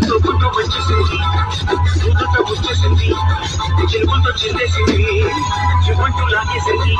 తొక్కుతో వచ్చేసింది సూదుతో వచ్చేసింది చిలుపులతో చిందేసింది చివ్వంటూ లాగేసింది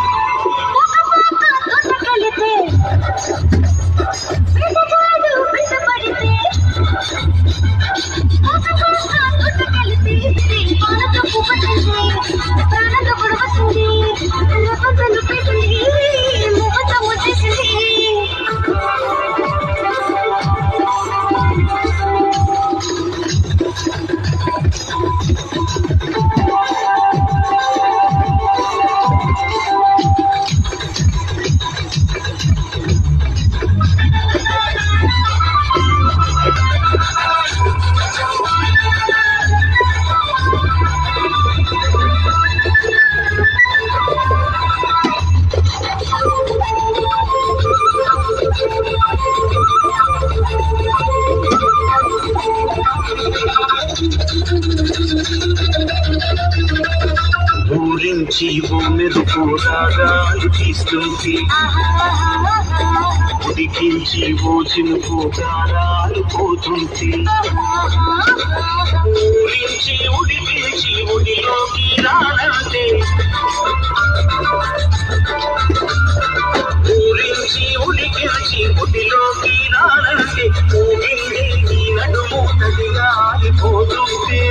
ఊరించి ఓ మెరుపు రాగాలు తీస్తుంది ఉడికించి ఓ చినుకు గారాలు పోతుంది ఊరించి ఉడికించి ఒడిలోకి రానంటే ఊరించి ఉడికించి ఒడిలోకి రానంటే ఊగిందే నీ నడుము తడిగా ఆగిపోతుంటే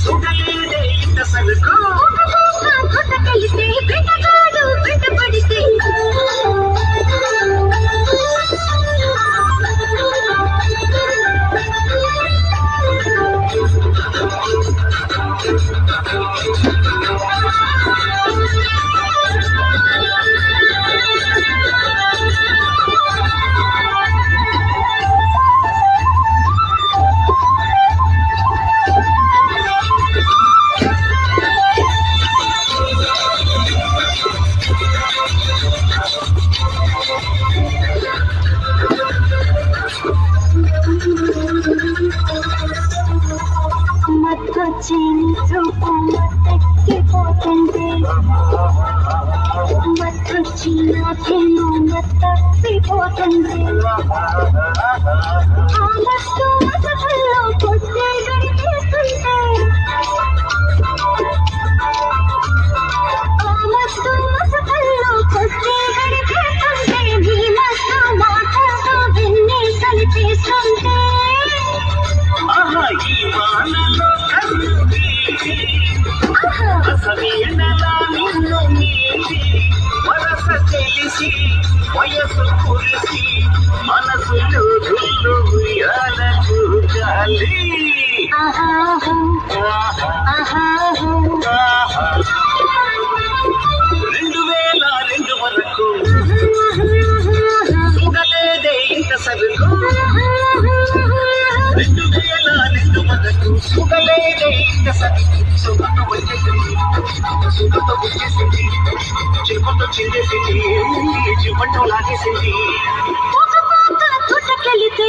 చూడలేదే ఇంత సరుకు తప్పిపోతుంది కొట్టే గడిపేస్తుంటే కొట్టే గడిపేస్తుంటే నీ మస్తు మాటతో విన్ని కలిపేస్తుంటే ఈ వానలో అసలు ఎండలా నిన్ను నీటి వరస తెలిసి వయసు కురిసి మనసులు దుల్లు ఉయ్యాలకు గాలి 2002 వరకు చూడలేదే ఇంత సరుకు 2002 వరకు చూడలేదే ఇంత సరుకు సుఖతో వచ్చేసింది సుఖతో వచ్చేసింది చిలుపుతో చిందేసింది చివ్వంటూ లాగేసింది చుట్టకెళితే